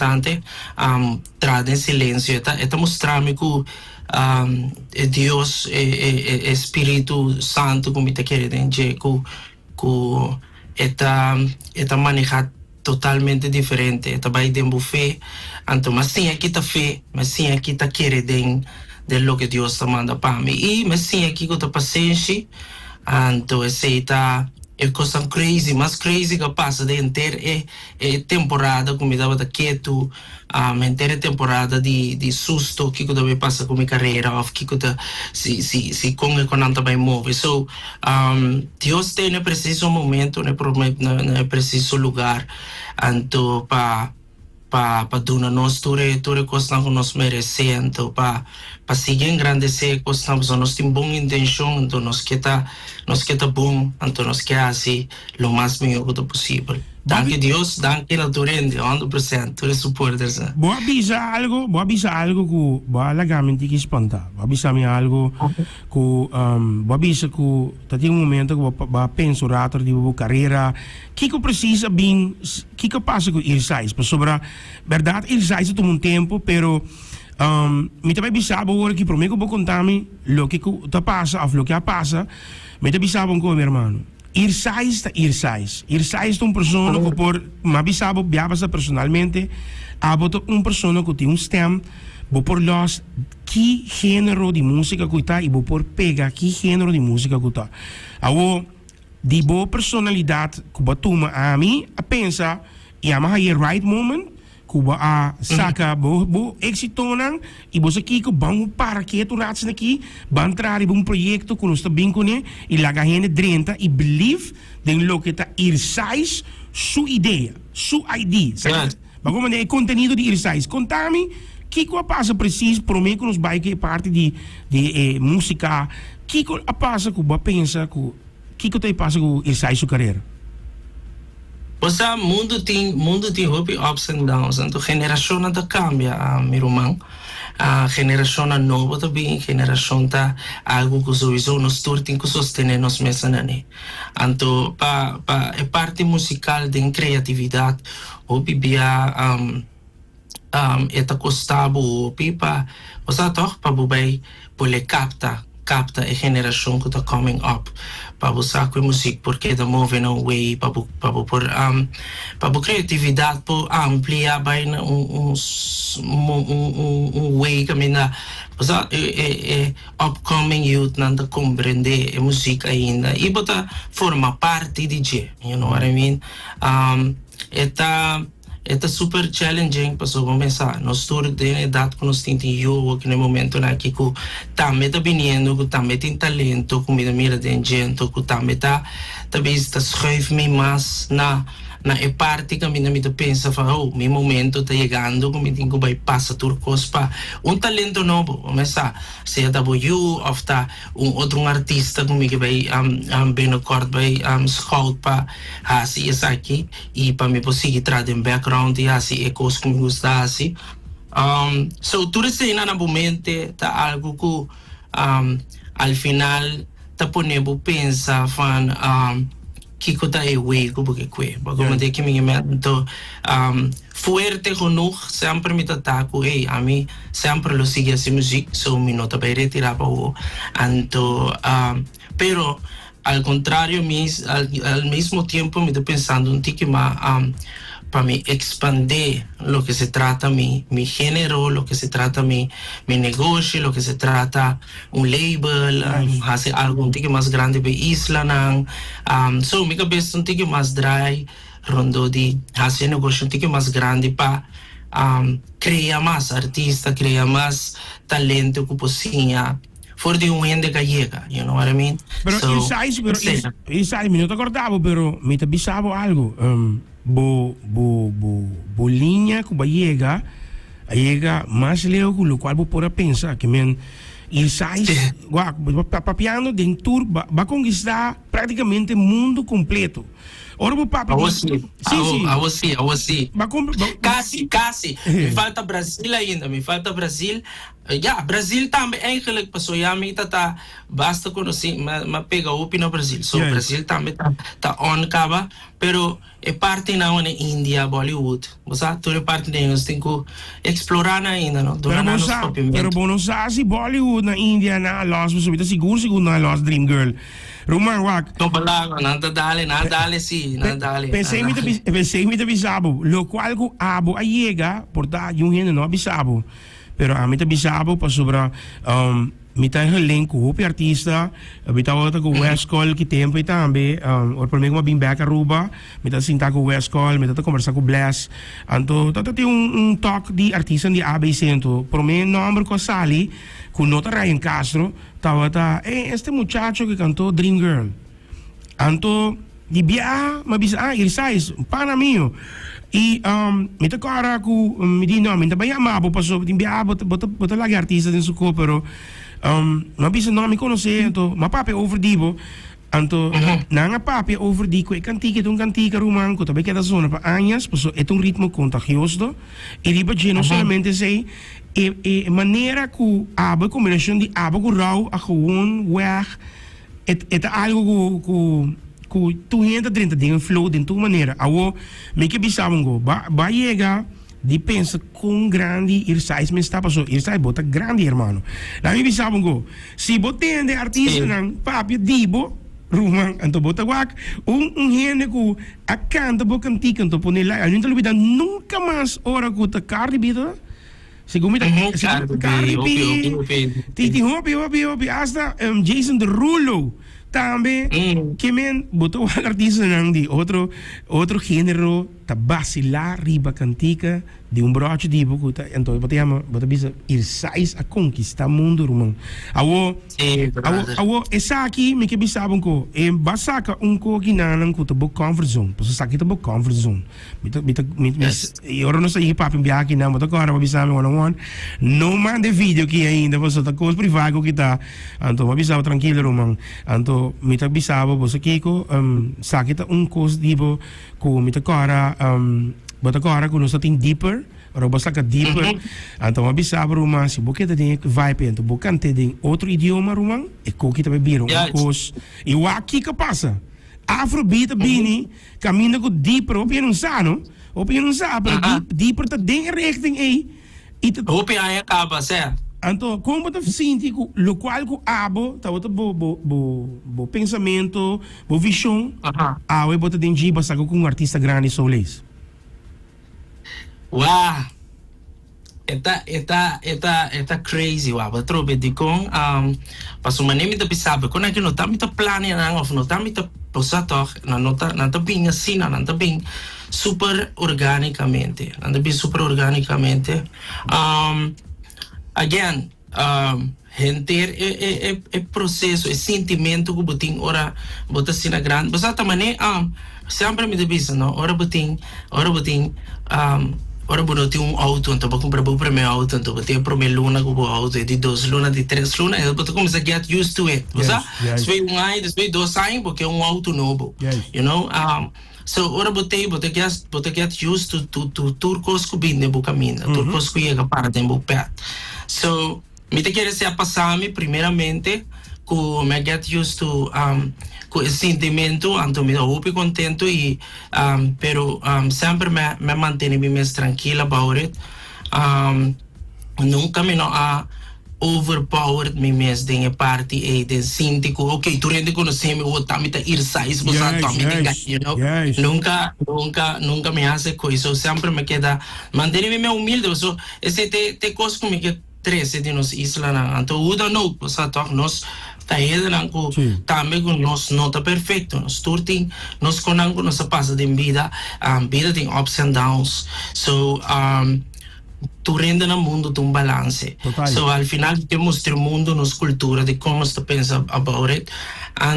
importante trade em silêncio eta mostrar-me que Deus é Espírito Santo como está querendo dizer que eta manejar totalmente diferente eta vai de buffet então mas sim aqui tá fé mas sim aqui tá querendo de lo que Deus está manda para mim e mas sim aqui com a paciência então aceita é coisa crazy, mais crazy que passa de inteira temporada como estava quieto, inteira temporada de susto que eu deve passar com minha carreira, ou que eu se como eu não também move. So, Deus tem preciso momento, né preciso lugar, então para dar nós tudo coisa que nós merecemos, então para seguir engrandecer coisa nós temos boa intenção, então nós quer bom, então nós quer assim o mais melhor possível. Danke Deus, danke naturalmente, 100%, tudo supporters. Boa avisa algo que boa lagamenti que espanta. Boa avisa me algo que boa avisa que tem um momento que boa penso rato de boa carreira. Que precisa bem, que passa com Irsais, por sobre verdade Irsais tem um tempo, pero me também bisaba agora que prometo vou contar-me o que está passa, ou o que passa, me também bisaba com meu irmão. Irsais é uma pessoa que por me bisaba biabasa personalmente, aboto uma pessoa que tem um stem, vou por los que gênero de música que está e vou por pega que gênero de música que está. Awo de boa personalidade que vou tomar a mim a pensar e a mais right moment Cuba a saca bo exitonan e você aqui que vamos para que tu rates aqui van entrar em um projeto que nós está bem com ele e lá ganha 30 e believe em lo que está Irsais sua ideia mas como é conteúdo de Irsais conta-me que passa preciso para mim que nos vai que é parte de música que passa que você pensa que te passa com Irsais sua carreira. Pois mundo tem ups and downs, então a geração não cambia, meu irmão. A geração nova também, a geração tá algo que sowieso nós tem que sostener nós mesmos, né? Então, a parte musical de criatividade, o bibia eta costabo pipa, você toch para bubai poder capta a geração que está coming up para buscar com música porque está moving away para criatividade para ampliar bem um way que mina upcoming youth não compreender a música ainda e botar forma parte de you know what I mean Eta super challenging para começar. Nós todos temos idade que nós temos eu aqui no momento na que também está vindo, que também tem talento, que mira tem gente, que também está schuive mais na parte que a minha pensa meu momento está chegando, que eu tenho que vai passar tudo para talento novo, começar. Se é W ou tá outro artista que vai bem no corte vai scout para assim isso aqui e para me conseguir trazer background e assim é coisa que me gusta assim. So tudo isso aí na mente tá algo que al final tá ponendo pensa que tá é way como de que me mento fuerte genoeg sempre me ataco a mim sempre lo sigue essa música so me nota para retirar para o então pero al contrario al mismo tiempo me estou pensando um tique mais para me expandir lo que se trata mi género, lo que se trata mi negocio, lo que se trata un label, hacer algo un tique más grande para isla so mi cabeza un tique más dry rondo de hacer negocio un tique más grande para crear más artistas, crear más talento que possível for de gente gallega, you know what I mean? Pero Irsais, me não te acordava, pero me te bisava algo. Bo linha que vai chegar mais leu com o qual vou pôr a pensar que men Irsais papiando dentro vai conquistar praticamente o mundo completo Ora o papi I was see. sim. I was see. Mas como Kasi. Me falta Brazil ainda, me falta Brazil. Ja, Brazil também eigenlijk passou ja me tata basta conhecer, mas pega o na Brasil. So Yes. Brasil também tá on caba, pero é parte na na India, Bollywood. Você toda parte de nós tem que explorar na ainda, não? Pero bono sa si Bollywood na India na lost so bita siguro na lost Dream Girl. Roman wak. Não balaga, nada dale sim, nada dale. Pensei me te bisabo, lo cual ko abo ayega porta yung hin no bisabo. Pero a mí te bisabo pa sobra mita link ko pi artista, bitaw ko West Call ki tempo itambe, or por mego mabing back Aruba, mita sinta ko West Call, mita conversa ko Bless. Anto tatati un talk di artista di ABC ento, por me nombre ko Sally, con nota Ryan Castro, tawata, este muchacho que cantó Dream Girl. Anto di biya mabisa irisais pana mio. E mi te cara ku mi di no mi te baya ma po paso di biya bota lagi artista din suko pero mabisa no mi conosce to ma papi over dibo anto na nga papi over di ko kantika tong kantika rumang ko tabi kada zona pa anyas paso etong ritmo contagioso e di ba no solamente sei e maneira ku aba combinação de aba ku rau a gewoon weg et algo ku tu entra dentro de um flow de tua maneira awo me que bisabam go ba chega de pensa com grande irsais me está passou irsais bota grande hermano na me bisabam go se botende artista nang papi dibo rumang anto bota wak gente ku a canta bo cantica anto pone lá a gente nunca mais ora ku ta cardi bida segundo Cardi B Titi Hopi hasta Jason Derulo também que men botou artista nang di outro género ta vacilar riba cantica de um broche de bucuta então bota bisa ir sais a conquistar mundo rumang awo essa aqui me que bisabam ko basaka ko ginanang ko ta book comfort zone paso sakit ta book comfort zone bita e ora não sei papi biaki na bota agora bisame one no mande vídeo que ainda paso ta coisa privado que tá então bisaba tranquilo rumang então mita bisaba bosa kiko sakit ta coisa dibo ko mita cara bota agora ko no sa ting deeper ora basta ka deeper então abisaba rumang si buketa din vibe então bukante din outro idioma rumang e ko kita bebiro kos e waki ka passa afrobeat bini caminha ko deeper op não sa pero deeper ta din richting hopi ay acaba certo. Então, como eu sinto o qual que abo, tá outro bo pensamento, bo visão, eu boto dentro de basta com um artista grande solis. Wow. Eta crazy wa trobe di con paso manemi da pisabe con anche nota mi ta plani na of nota mi ta posato na nota na ta binga sina na ta bing super organicamente again gente é processo é sentimento que botin ora bota sina grande basta tamane sempre me debisa no ora botin ora bono ti un auto então para comprar o primeiro auto então tem primeiro luna com o auto de 2 luna de 3 luna e depois começa a get used to it você se um ano depois 2 anos porque é um auto novo you know so ora botei get used to turcos que bem no caminho turcos que chega para tempo pet so me te querer se passar-me primeiramente com me get used to com esse sentimento então me dou muito contento e pero sempre me mantém mais tranquila about it nunca me não overpowered me mesmo de parte e de sinto que ok tu rende conhecer me o tamita ir sais você tamita you know nunca me hace coisa sempre me queda mantém me humilde so esse te coisa como que 13 de nos isla na então uda no você toca nós tá ele não com também com nós não tá perfeito nós turting nós conango nós passa de vida vida tem ups and downs so tu rende no mundo de balance so al final que mostra o mundo nos cultura de como está pensa about it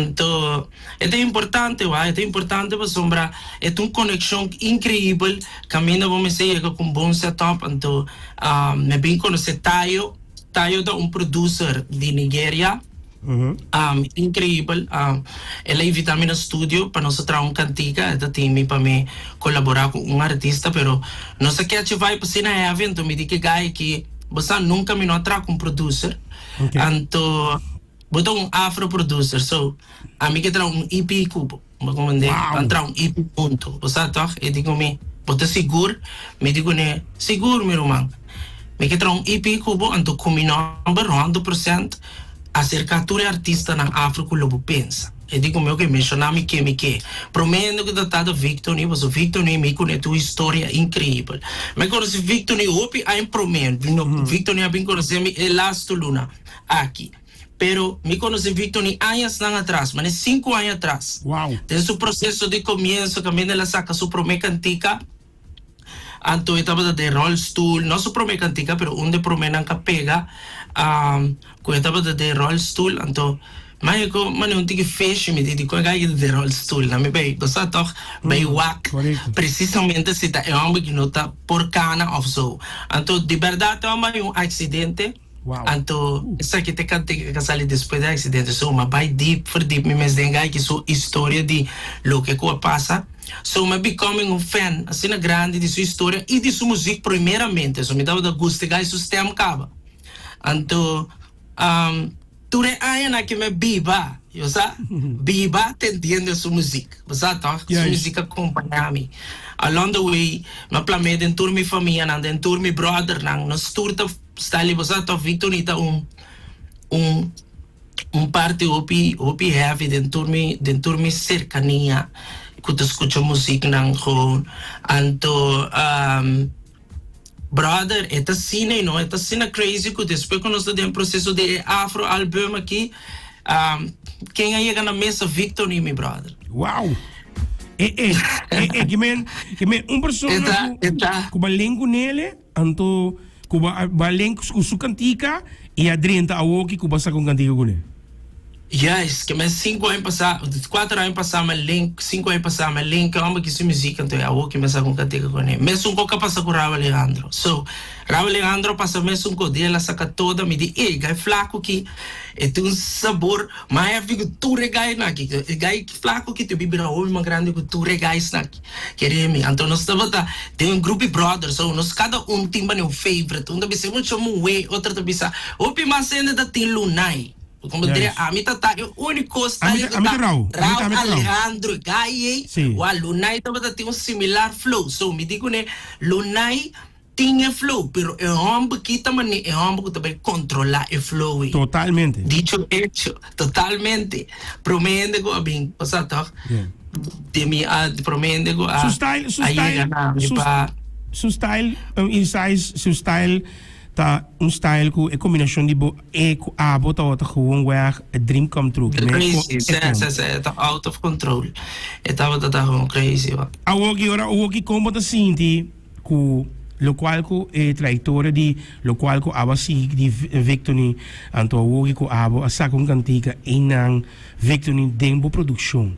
então é importante para sombra é uma conexão incrível caminho vamos dizer com bom setup então me bem conhecer Tayo é um producer de Nigéria Incrível. Ela invita-me no estúdio para nós trazer cantiga, ela time para me colaborar com um artista, pero não sei que vai para cena evento, me diz que você nunca me não traga um producer, então botou um afro producer, so a mim que traga um EP cubo, me comandei, traga um EP ponto, você tá? E digo me, bota seguro, me digo né, seguro meu irmão, me que traga um EP cubo, então combinamos 100% acercatura artista na Afro que lobo pensa. E digo meu que mencionar-me que prometendo que datado Victor ni, mas o Victor ni me conhece uma história incrível. Mas quando se Victor ni opi a prometo, Victor ni a bem conhecer me é last luna aqui. Pero me conhece Victor ni anos atrás, mas 5 anos atrás. Wow. Desde o processo de começo, também ela saca sua promessa cantica. Anto estava de roll stool, não só promessa cantica, pero onde promessa que pega. Quando estava de roll stool, então mas eu não tinha fecho me digo que gai de roll stool na me bem você toch bem wak precisamente se tá é um que não tá por cana of so então de verdade é um acidente. Então essa que te cante que sale depois do acidente so mas vai deep for deep me mes dengai que sua história de lo que passa. So me becoming um fan assim na grande de sua história e de sua música primeiramente so me dava da gosto de gai sistema cava. Então ture aia na que me biba, eu sa biba te entende sua música, você tá? Sua música acompanha-me. Along the way, me plame den tour mi família, nan den tour mi brother, nan nos tour ta style você tá Victor nita parte opi heavy den tour mi cercania, que tu escuta música nan gewoon, anto brother, esta cena, não, esta cena crazy que depois que nós estamos em processo de afro album aqui, quem aí chega na mesa Victor e meu brother. Wow. Que men pessoa que ba link nele, anto que ba link com sua cantica e adrienta a woki que basta com cantica com ele. Yes, que me 5 anos passar, 4 anos passar me link, 5 anos passar me link, amo que se música então eu que me sa com cantica com ele. Mesmo um pouco passa com Raul Alejandro. So, Raul Alejandro passa mesmo com dela saca toda me diz, "Ei, gai flaco que é tem um sabor, mas eu fico tu regai na aqui, gai flaco que tu bibira homem mais grande que tu regai na aqui." Quereme, então nós estamos tem um grupo de brothers, so nós cada tem um favorite, um também se muito chama way, outro também sa, opi mas ainda da tem Lunai. Como diria, a mim tá o único style que Raul Alejandro Gaye, o Lunay também tem um similar flow. So me digo né, Lunay tinha flow, pero é homem que também é homem que também controla o flow. Totalmente. Dicho hecho, totalmente. Promende go abing, você tá? De mi promende go a. Su style tá style que é combinação de bota gewoon weg a dream come true. Crazy, tá out of control. Tava gewoon crazy. A woki como tá sinti ku lo qual ku trajetória de lo qual ku aba si di Victor anto woki ku abo asa con cantica inang Victor dembo production.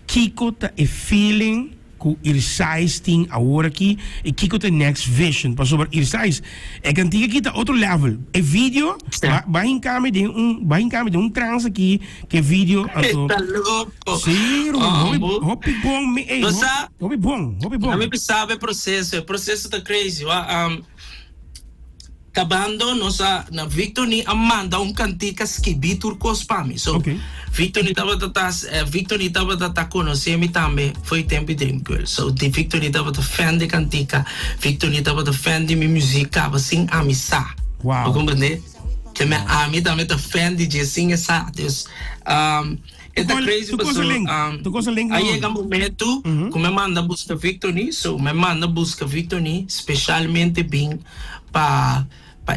Kiko ta e feeling ku Irsais ting agora aqui e kiko the next vision para sobre Irsais é cantiga kita outro level é vídeo vai em câmera de um trans aqui que vídeo então tá louco sim hopi bom me hopi bom a mim sabe processo tá crazy acabando nossa na Victor ni Amanda cantica skibi turcos para mim so Victor ni tava tá conhecer me também foi tempo Dream Girl so de Victor ni tava fan de cantica Victor ni tava fan de minha música assim amissa wow compreende que me ami também tá fan de assim essa Deus é crazy pessoal aí chega um momento que me manda buscar Victor ni so me manda buscar Victor ni especialmente bem para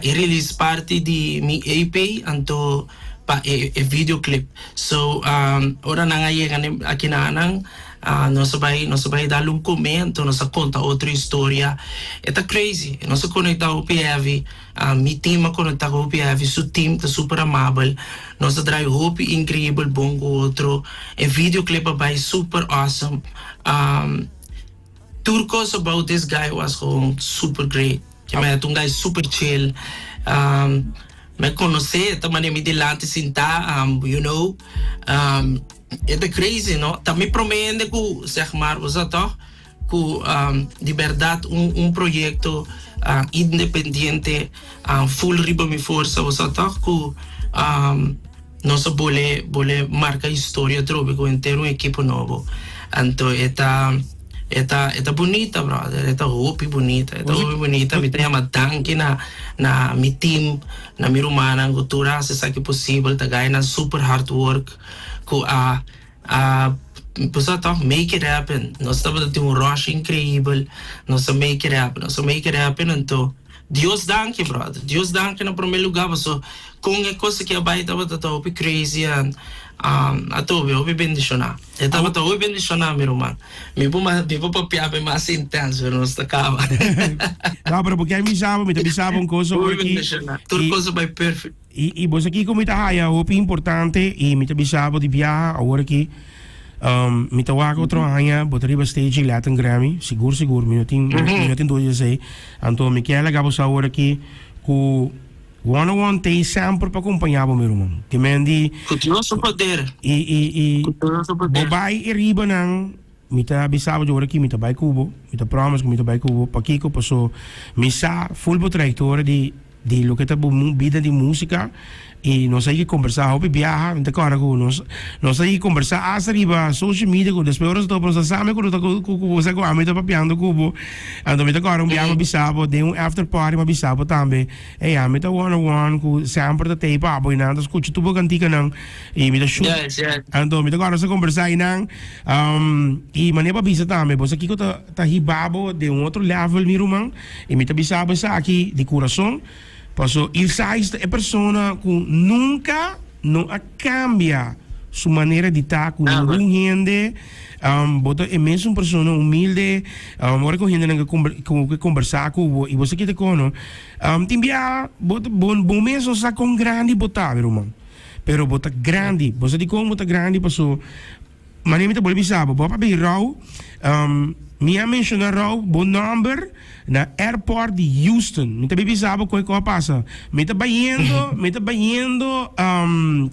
release party de mi EP anto pa videoclip so ora na ngayon aqui na anang não sabay dalong komento nasa conta outra história eta crazy não se conecta o PV mi team conecta o PV su team tá super amável nós drive hope incrível bom outro e videoclip by super awesome Turcos about this guy was super great. Um guy super chill. me conhecer, também me delante sentar, you know, é crazy, não? Também promete que, zeg maar, você tá, que de verdade projeto independente, full riba mi força, você tá, que nós bole marcar história, trobe, com ter equipo novo. Então, Eta bonita, brother. Eta hopi bonita. Eta hopi bonita. Mi tenha matanki na mi team, na mi rumana, cultura, se sabe que é possível, tá ganhando super hard work, ku Pusa to make it happen. Nós estamos tendo rush incrível. Nós make it happen. Nós make it happen. Então, Deus danke, brother. Deus danke no primeiro lugar. So, kung é coisa que a baita bata to, hopi crazy and ato hopi bendicionar. Eta bata hopi bendicionar, meu irmão. Mi po piape mais intenso no sta cava. Não, pero porque aí me sabe um coisa Hopi aqui. bendicionar. Tudo coisa vai perfeito. E você aqui como está aí, hopi importante e me sabe de viajar agora aqui. Me tawa ko trabalha, botaria stage Latin Grammy, seguro, minutin dois aí. Então me quer legal você agora aqui com one tem sempre para acompanhar o meu irmão. Que mendi. Continua seu poder. Bobai e riba nang mita bisabo agora aqui mita vai cubo, mita promise mita vai cubo, pakiko passou misa full trajectória de lo que tá vida de música. E nós aí que conversar, hoje viaja, então agora nós aí conversar, arriba social media, com depois nós estamos a saber quando você com a mim tá papiando cubo, então me agora viaja bisabo, de after party ma bisabo também, a mim tá one com sempre tá tape a boy nada, escuta tudo cantica não, e me tá shoot, então me agora nós conversar aí não, e maneira bisa também, você aqui que tá hibabo de outro level mi rumang, e me tá bisabo sa aqui de coração. Paso, esa es la persona que nunca no cambia su manera de estar con ningún gente. Bota é mesmo uma pessoa humilde, agora com gente que conversar com e você que te cono, timbia bota bom mesmo sa com grande botar, irmão. Pero bota grande, você de como bota grande, paso, manemita boleh bisa, bapa be raw, minha mencionar raw, bom number na airport de Houston. Mita be bisa ko ko pasa. Mita bayendo,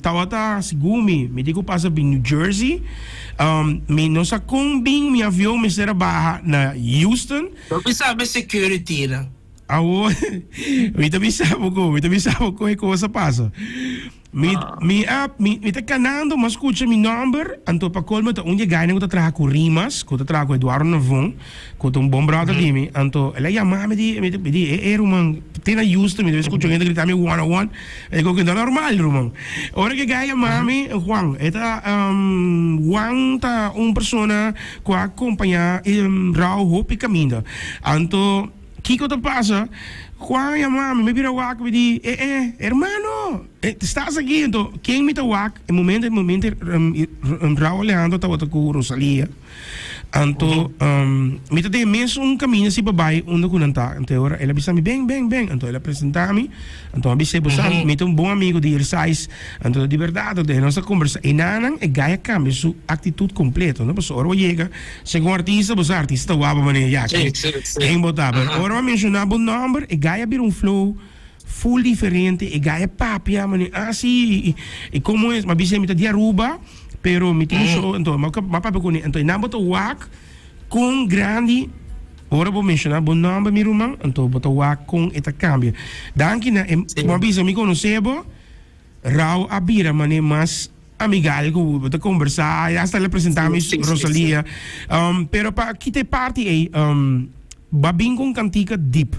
tawata sigumi, mita ko pasa bi New Jersey. Mi no sa kumbing mi avião me será barra na Houston. Não sabe security na. Awo, mita bisa ko ko sa pasa. Mi tá canando, mas escuta mi number, anto pa colma ta unja ganha ko ta traha ko Rimas, ko ta traha ko Eduardo Navon, ko ta bom brother di mi, anto ela chama me di rumang tina Houston, mi deve escuta gente gritar mi 101, e ko que não normal rumang. Ora que ganha mami Juan, eta Juan ta persona ko acompanha rau hopi caminho. Anto Kiko te pasa, Juan y mami me vira wak me di, hermano, estás aquí, entonces, ¿quién me te wak? En momento, Raúl Alejandro estaba con Rosalía. Anto, me te mesmo caminho assim babai onde eu não tá. Então ela disse me bem. Então ela apresenta-me. Então eu disse você me um bom amigo de Irsais. Então de verdade, de nossa conversa, e nanan e gaia cambia sua atitude completa, não? Porque ora chega, segundo artista, você artista guapa maneira já. Quem botava? Ora vai mencionar bom número e gaia bir flow full diferente e gaia papia maneira assim e como é, mas disse me de Aruba. Pero mi tinha show, então, mapa com então, não botou wak com grande, ora vou mencionar bom nome mi rumang, então botou wak com eta cambia. Danke na, uma vez me conhecebo, rau abira mane mas amigal ko botou conversar, hasta le apresentar-me Rosalía. Pero pa kita parte aí, babing com cantica deep.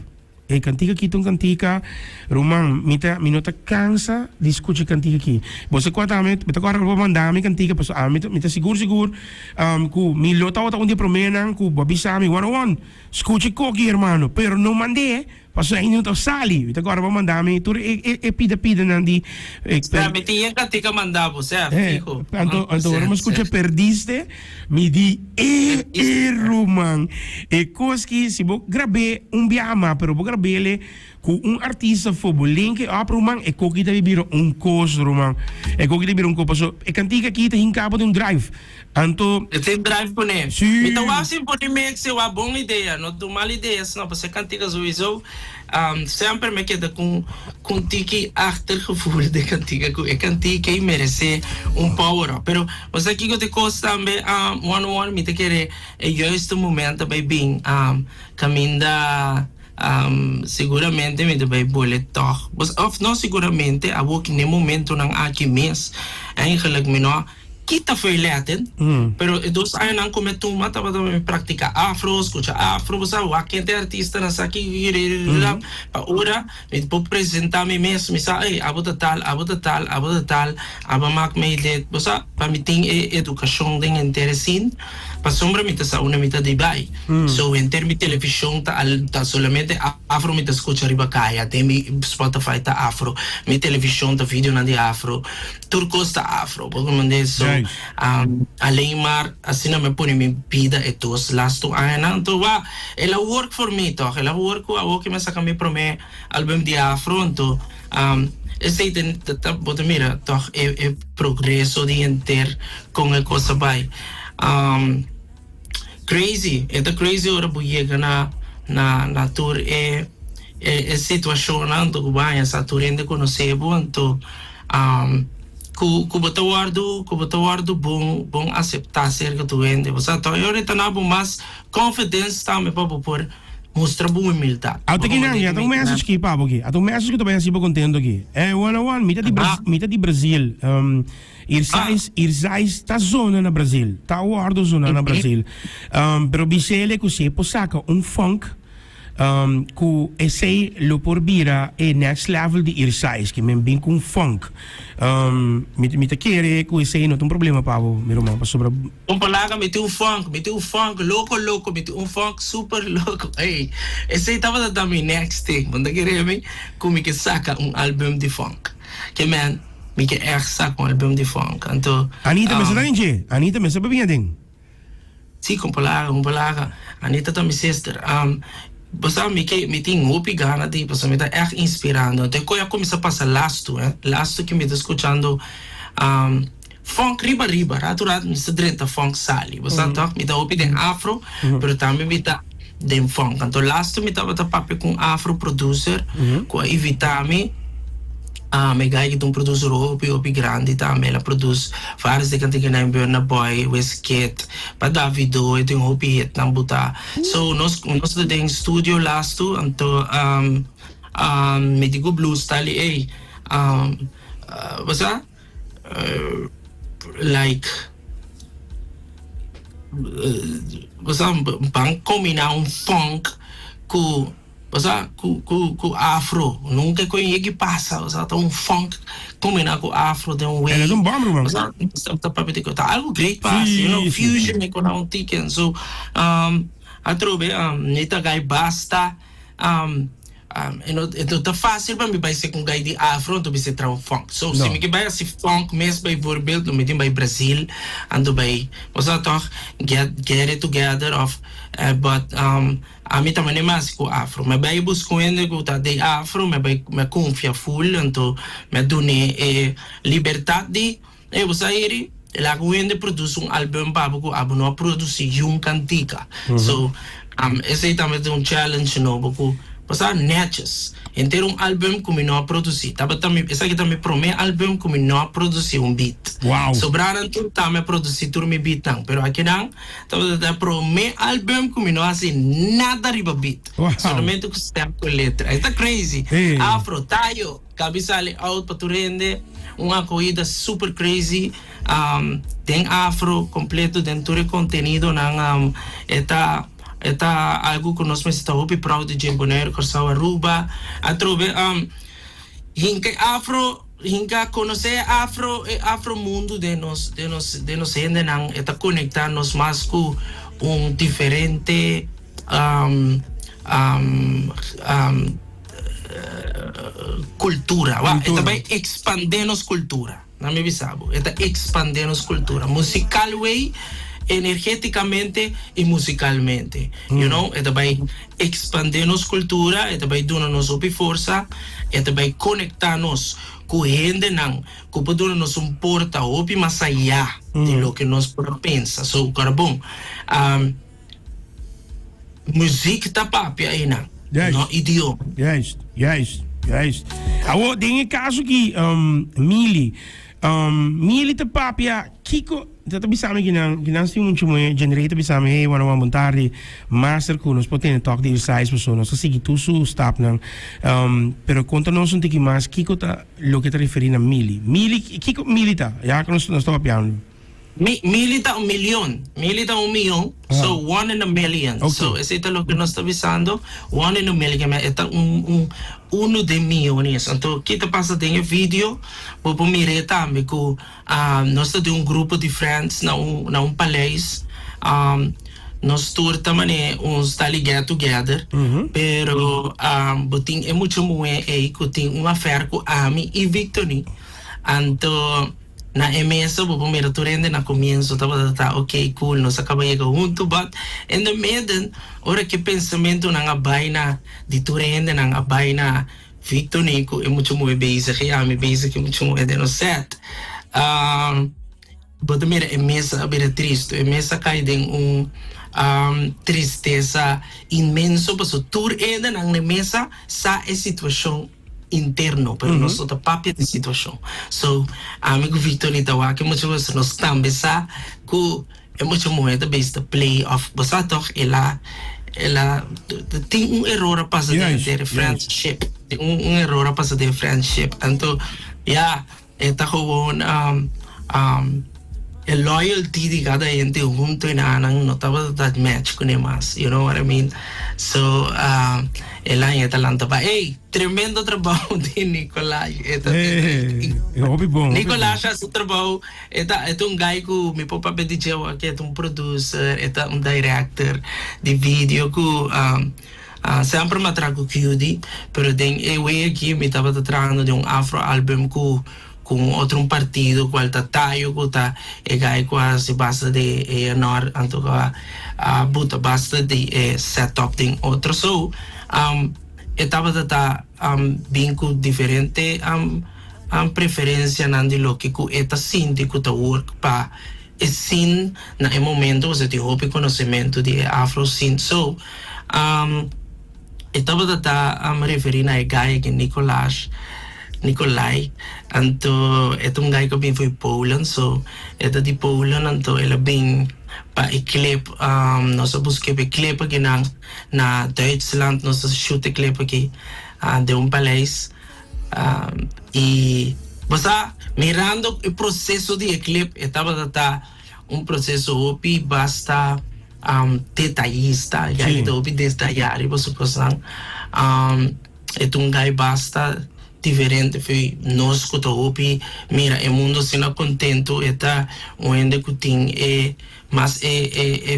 E cantica aqui tem cantica, Romang, minota cansa de escutar cantica aqui. Você quatamente, me agora vou mandar minha cantica, pessoal, mita seguro, ku mi lota um dia promenan, ku babisa mi one escute coque, irmão, pero não mandei. Paso aí não sali, então agora vou mandar me tu pida nandi. Me tinha cantica mandar você, fico. Então agora me escuta perdiste, me di Romang. E coski se vou grabe biama, pero vou grabe ele com artista fobo link up Romang e coque deve vir cos Romang. E coque deve vir paso e cantica aqui tem cabo de drive. Anto tem drive por né. Sim. Então assim por mim que é uma boa ideia, não é uma má ideia, senão você cantica juízo sempre me queda com tiki achtergevoel de cantiga com e cantiga e merece power-up. Pero mas aqui que te costa também one me te querer é justo momento bij bem caminda seguramente me vai bolet toch. Of não seguramente a work nem momento nang aqui mês eigenlijk me no kita verlaten, pero dos anos não come tu mata para me praticar afro, escuta afro, você o que artista na aqui para ora me pode apresentar me mesmo, me sai abo tal, abo mak me let, você para me tem educação de interesse, para sombra me tá uma mita de bai, so em termos de televisão tá solamente afro me tá escuta riba caia, tem me Spotify tá afro, me televisão tá vídeo na de afro, turcos tá afro, porque me so além mar assim me põe minha vida e todos last ano então ela work for me toch ela work o que me saca me prome album de afro então esse tem bota mira toch é progresso de inter com a coisa vai crazy crazy ora buiega na tour é situação não to vai essa tour ainda conhecer então ku batawardo bom aceitar ser que tu vende você tá eu retornava mais confidence tá me para por mostrar boa humildade até que não já tô message aqui para aqui a message que tu vai assim contendo aqui é one mita de Brasil Irsais tá zona na Brasil tá guardo zona na Brasil pero bisele que se saca funk ku essay lo porbira e next level di Irsais que men bem com funk me te querer ku essay não tem problema pavo meu irmão para sobre palaga me tem funk louco me tem funk super louco ei essay tava da mi next thing quando querer me ku me que saca album de funk que man me que saca album de funk então Anita me sabe Anita me sabe bem ding sim com palaga Anita tá minha sister basta me tem gana de basta me tá inspirando até que eu comecei a passar lasto que me tá escutando funk riba rato me está direto funk sali basta tá me tá de afro pero também me tá de funk então lasto me tava papo com afro producer com a Ivitami me gai que um produtor opi grande também ela produz vários de cantiga na Burna Boy Westgate para Davido e tem opi hit na buta so nós tem studio lasto então me digo blues tali ei basta like basta bang combinar funk com com afro nunca conheci passa tá funk combinar com afro de way ela é bom mano tá algo great pass fusion com um ticket so a trobe neta gai basta então tá fácil para mim vai ser com gai de afro então vai ser funk so se me que vai assim funk mesmo vai voorbeeld me tem vai Brasil ando vai toch get it together of but a mim também é mais com afro mas vai buscando com tá de afro mas vai me confia full então me dune liberdade e você aí ela quando produz álbum para que a não produzir cantica so esse também é challenge novo porque passar netches em ter álbum como não produzir tava também essa aqui também promete álbum como não produzir beat sobraram tudo também produzir tudo beat não pero aqui não tava promete álbum como não assim nada riba beat somente com step com letra está crazy afro tayo cabeça ali out para tu rende uma corrida super crazy tem afro completo dentro do conteúdo não eta algo que nós está muito proud de Jimboneiro Corsau Aruba a trove hinka afro hinka conhecer afro mundo de nos gente não eta conectar nos mais com diferente cultura eta vai expandir nos cultura não me bisabo eta expandir nos cultura musical way energeticamente e musicalmente you know e vai expandir nos cultura e vai dar nos força e vai conectar-nos com gente não que pode nos porta opi mais allá de lo que nós pensa so cara bom música tá papi aí não Juist. no idioma. Juist. Awo, dingen caso que Mili. Mili te papia, Kiko, dat bisa me ginang si mucho mo generator bisa me hey wana montari master kunos potene talk di size personas so sige tu su stop nang pero contanos un tiki mas Kiko ta lo que te referi na Mili Kiko milita ya que nos sto papiando Milita 1 million. Milita 1 million. So 1 in a million. Okay. So es ito lo que nos está avisando. 1 in a million. Ito uno de millones. Então, kita passa tem vídeo. Vou mire também que nós temos um grupo de friends na país. Nós todos também uns tá get together. Pero botin é muito muito que tem uma affair com Ami e Victory. Então na mesa vou primeiro turende na comienzo tava ok cool nós acaba chega junto but in the middle ora que pensamento na baina de turende na baina Victor Nico é muito muito basic e a me basic é muito muito no set but mira a mesa é triste a mesa cai em tristeza imenso porque o turende na mesa sa é situação interno, pero nós só papia de situação. So, amigo Victor Nitawa, que muitas vezes nós também sa que é muito muito base the play of basta toch ela tem erro a passar de friendship, tem erro a passar de friendship. Então, está gewoon a loyalty de cada gente junto e nang notava that match com emas, you know what I mean? So, ela em Atalanta ba, tremendo trabalho de Nicolás. Nicolás faz o trabalho, é um guy que me pode pedir que é um producer, é um director de vídeo que sempre me trago QD, pero tem eu aqui me estava tratando de um afro album com outro partido qual tá taio que tá gai quase basta de nor anto buta basta de setup tem outro so etava tá vinco diferente preferência nandi lo que eta sinti que tá work pa sin na momento você te hope conhecimento de afro sin so etava tá referir na gai que Nikolai, anto etong guy ko bin foi Poland, so eto di Poland anto ela bin pa i-clip, no sa busque pa clip aqui na Duitsland, no sa shoot clip aqui de um país, e basta mirando o processo de clip, estava um processo opi basta detalhista, guy to opi detalhar, e você cosan etong guy basta diferente foi nós que opi mira o mundo sendo contento eta onde que tem mas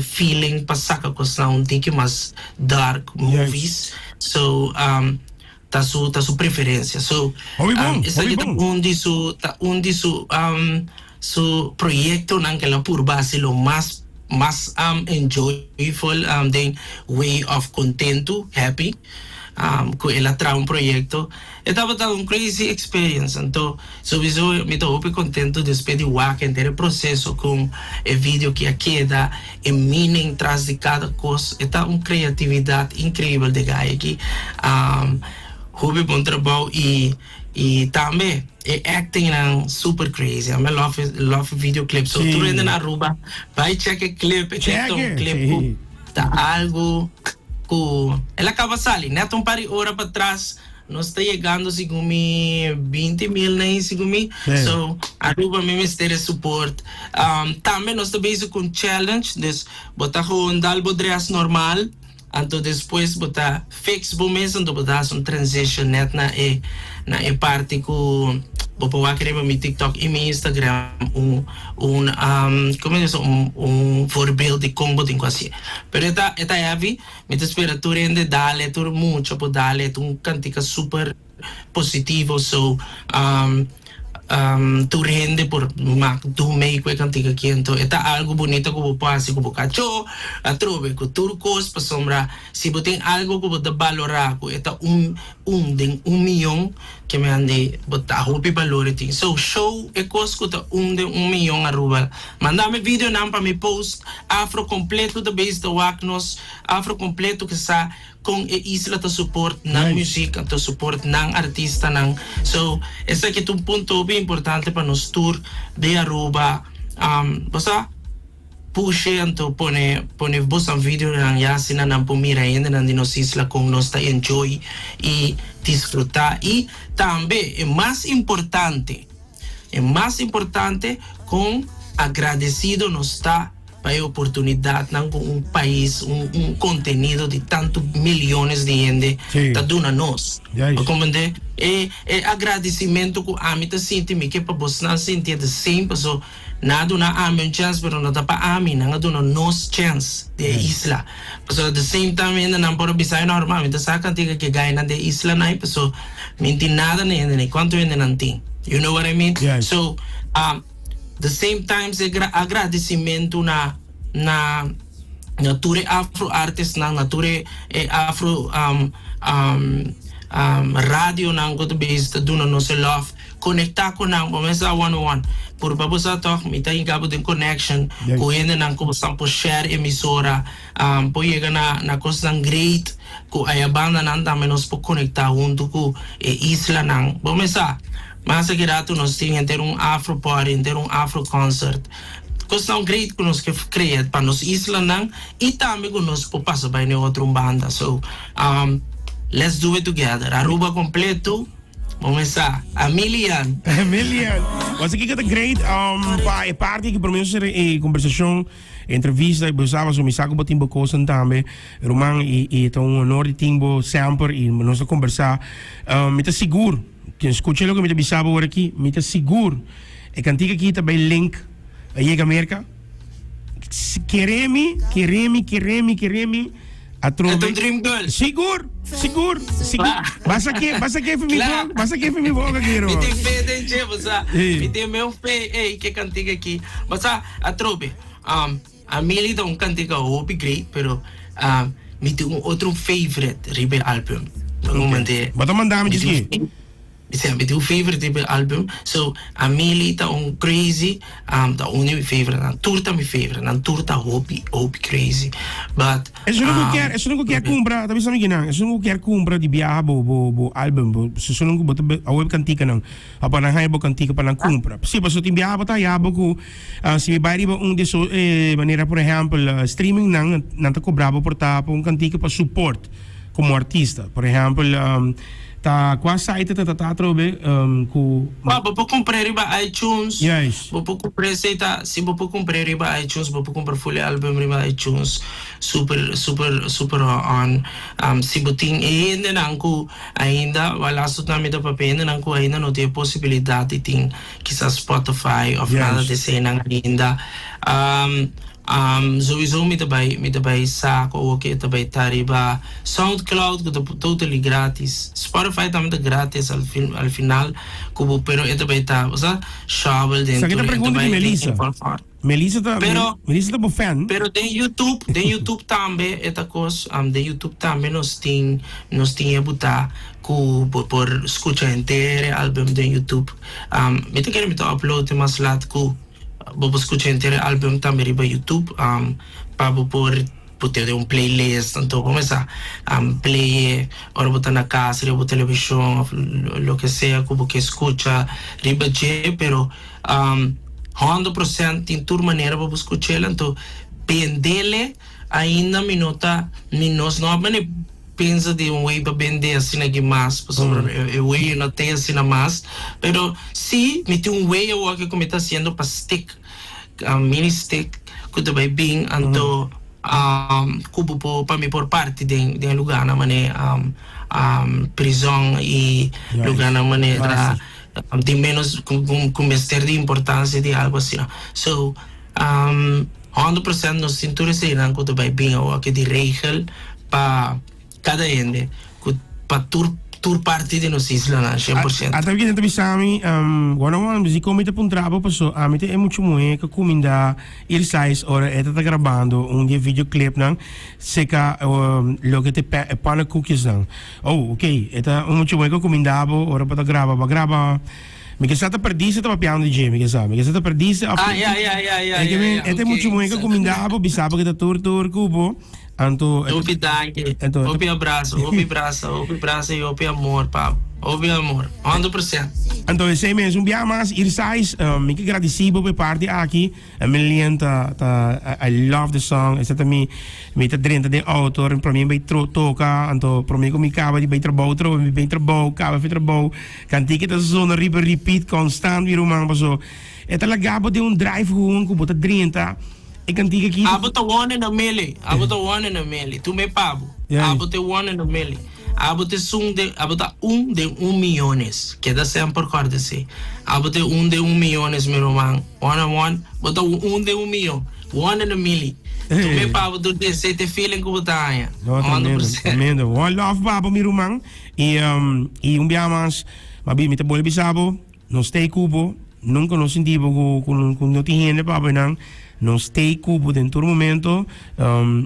feeling passaca com um tem que mais dark movies so tá sua preferência so essa que onde su projeto naquela por base lo mais enjoyable then way of contento happy que ela traz um projeto estava um crazy experience então me estou muito contente depois de entender o processo com o vídeo que queda e meaning traz de cada coisa está uma criatividade incrível de guy aqui houve bom trabalho e também acting super crazy I love videoclips so tu ainda na Aruba vai check clip clip tá algo ela acaba sali, neto pari hora para trás, nós está chegando segundo 20 mil nem segundo so Aruba me mistério suporte também nós estamos com challenge des botar com dalbo dress normal então depois botar fix bom mês então botar transition net na parte com vou querer meu TikTok e meu Instagram como diz voorbeeld de combo tem quase pero eta heavy me espera tu rende dale tu mucho por dale tu cantica super positivo so tu rende por tu meio que cantica quento eta algo bonito que vou passar com cacho a trove com turcos para sombra se botem algo que vou valorar com eta milhão que me ande botar hopi valor ting so show e costo ta 1 milhão Aruba mandame vídeo nam para me post afro completo da base da Wagnos afro completo que sa kung isla ta support ng music at support ng artista ng so esa que un punto bem importante para nos tour de Aruba basta puxe anto pone vos ang video ng yasina ng pumira ainda ng dinos isla kung nos ta enjoy e disfrutar e também é mais importante kung agradecido nos está para a oportunidade ng país, contenido de tanto milhões de gente tá dando a nós. Compreende? Agradecimento que a mim tá sentindo que para você não sentir de sempre, so nada na ame chance, pero não dá para ame, não dá nos chance de isla. So at the same time ainda não pode bisay normal, então sa kantiga que ganha de isla na, so minti nada nem quanto ainda não tem. You know what I mean? So the same time agradecimento na nature afro artist na nature afro radio nang ko to base do no se love conectar ko nang pomesa 101 por babosa talk mi tayo gabo din connection ko yun nang ko sampo share emisora po yega na kos nang great ko ayabanda nang menos po conectar junto ko isla nang pomesa Masa kirato nos tinha ter afro party, ter afro concert. Costa great que nos que criat para nos isla nang e também que nos po passa by ne outro banda. So let's do it together. Aruba completo. Vamos a million. Was aqui que great party que promesso conversação entrevista e busava so mi saco botimbo cosan também Roman e então honor de timbo sempre e nós conversar me tá seguro escucha lo que me te bisaba agora aqui, me te seguro. E cantiga aqui também link a Iega América. Quereme a trove. É teu dream girl. Seguro. Basta que me voga aqui, me tem fé de gente, me tem meu fé, que cantiga aqui. Basta a trove. A Mili dá cantiga hope great, pero me tem outro favorite ribe album. Bota mandar me dizer. It's a bit favorite album. So a Mili tá crazy. The only favorite. Ang turta mi favorite. Ang turta hopi crazy. But eso não quer comprar. Tapi sabi ginang. Eso não quer comprar di biyaha bo album. So não ko bota a web kantika nang. Apa nang hay bo kantika pa nang compra. Si paso ti biyaha ba ta yabo ko si bayari ba de so maneira por exemplo streaming nang ta cobrava por ta kantika pa support como artista. Por exemplo tá quase site tá trobe ku vou comprar riba iTunes. Yes. Vou comprar se vou comprar riba iTunes, vou comprar full album riba iTunes. Super on se boting ainda nang ku ainda wala sut na da papel nang ku ainda no tem possibilidade ting quizás Spotify of nada de ser nang ainda sowieso me tabay sa ko okay tabay tariba SoundCloud ko totally gratis Spotify também tá grátis al final kubo pero ito ba ita basta shovel dentro. Sa kita pergunta ni Melissa tá fan pero de YouTube também eta cos de YouTube também nos tinha buta ku por escucha inteira album de YouTube me te quero me to upload mas lat ku vou escutar inteiro álbum também riba YouTube para por ter playlist então começar play ou botar na casa riba televisão lo que sea como que escucha riba je pero 100% em tua maneira para escutar então pendele ainda nos não mas pensa de way para vender assim aqui mais por way não tem assim mais pero se me tem way eu que como está sendo para stick mini stick que também bem anto cubo para mim por parte de lugar na maneira prisão e lugar na maneira de menos com mestre de importância de algo assim so 100% nos cintura serão que também bem ou que de regel para cada ende para tur parte de nos isla na 100%. Até que dentro sami one se come te puntrabo passo a mim é muito muito que cominda il size ora é tá gravando dia videoclip não seca lo que te pana cookies não ok é muito muito que comindabo ora para grava mi che stata per dire stava piano di Jamie che sa mi che stata per dire yeah e che è molto muito que comindabo bisaba que da tur cubo Anto, Opi danke. Então, Opi abraço. Opi braço e opi amor, Pablo. Opi amor. 100%. então, esse mês, mais, irsais, me que agradecido por parte aqui, a million, I love the song, essa também, me tá dentro de autor, para mim, vai tocar, então, para mim, como me acaba de vai trabalhar, acaba de trabalhar, cantique tá zona, repeat, constant, vir uma, passo, é talaga, de drive, que bota dentro, e cantique aqui. Abota one in a million. Abota one in a million. Tu me pago. Yeah. Abota one in a million. Abota de milhões. Queda sempre corda-se. Abota de milhões, meu irmão. One on one. Bota de milhão. One in a million. Tu me pago do desse te feeling que botar aí. 100%. Tremendo. One love, babo, meu irmão. E mais, mas me tá bom, bisabo, não stay cubo, nunca nos sentimos com não tinha babo, não. Não stay cubo dentro do momento,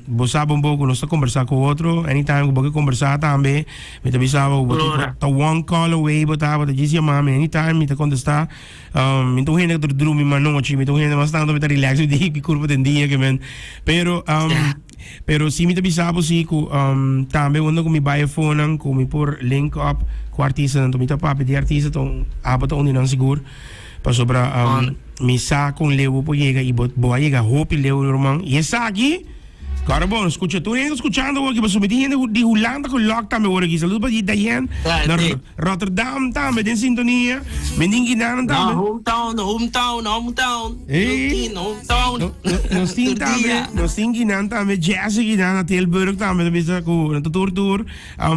você sabe pouco, nós estamos conversar com o outro, anytime que você conversar também, me tá bisabo, tá one call away, bota diz a mãe, anytime me tá contestar, me tô rindo que dormir uma noite, me tô rindo bastante, me tá relax, me digo que curva tem dia que men, pero se me tá bisabo se também quando eu me buy a phone, como me por link up com artista, então me tá papo de artista, então abota onde não seguro. Para sobra misa com leu po llega e boa llega hope leu irmão e essa aqui cara bom escuta tu ainda escutando aqui para subir de Holanda com lock também agora aqui saludo para Diane na Rotterdam também tem sintonia mendingi dan também hometown nós tingi nan também jazz aqui na Tilburg também bisa com na tour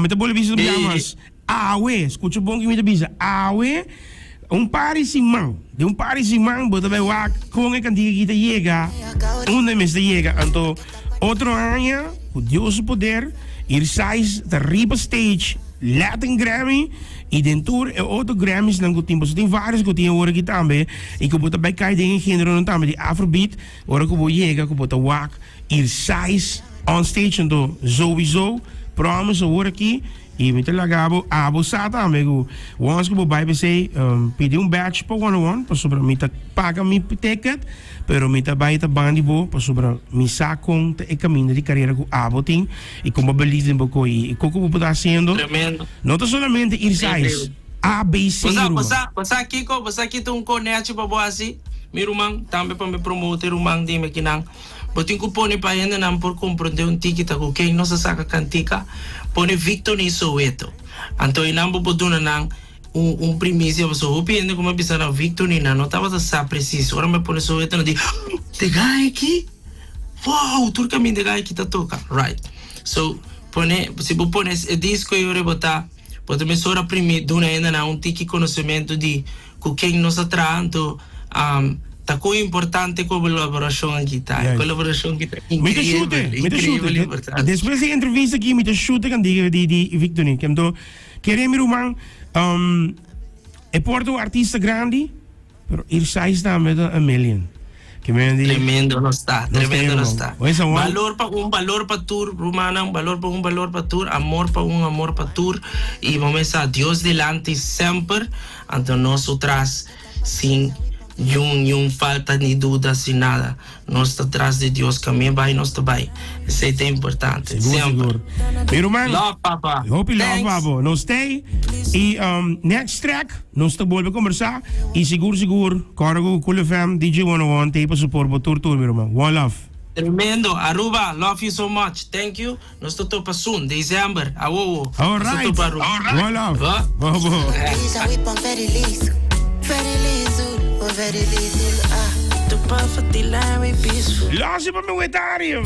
metabol bisa mas awe escuta bom que me bisa awe parecimento, de parecimento, bota bem lá, com a cantiga que chega, onde me chega, então, outro ano, o Deus poder, ir sai da riba stage, Latin Grammy, e dentro é outro Grammys não tem, tem vários que tem agora aqui também, e que bota bem cair em gênero não também, de Afrobeat, agora que vou chega, que bota wak, ir sai on stage, então, sowieso, promise agora aqui. E me telagabo abusar também o once que vou vai pensei pedir batch para one para sobre me paga mi ticket pero me vai ta bandi bo para sobre me saco e caminho de carreira com abotim e como beleza boco e coco vou estar sendo tremendo não somente ir size ABC Basta aqui tu connect para boa assim meu irmão também para me promoter irmão de me kinang botin ko pone pa yan na por compreender un ticket ako kay no sa saka kantika pone Victor ni Soweto anto inambo po doon na un primícia so opiende como bisa na Victor ni na no tava sa preciso ora me pone Soweto na di te guy aqui wow tur kami de guy kita toca right so pone se po pone disco e ore bota me sora primi doon na un ticket conhecimento di ko kay no sa tranto Tako importante collaboração kita. Yeah. Collaboração kita incrível, importante. Depois da entrevista aqui, me chuta kan di Victor ni. Kemto queremos irmão é porto artista grande, pero ir size da me a million. Tremendo não está. Valor valor para tour, Romana, valor para tour, amor para tour e vamos a Deus delante sempre, então nós atrás sin yung falta de dúvida sem nada. Nós está atrás de Deus, caminho vai, nós está vai. Isso é importante. Sempre. Meu irmão, love, papa. Hope love, papa. Nós stay. E next track, nós está voltando a conversar. E seguro, Corgo, Cool FM, DJ 101, tem para supor para tour, meu irmão. One love. Tremendo. Aruba, love you so much. Thank you. Nós estamos para soon, December. Awo. All right. One love. Bobo. Losse para meu etário.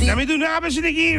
Dá-me do nada, se daqui.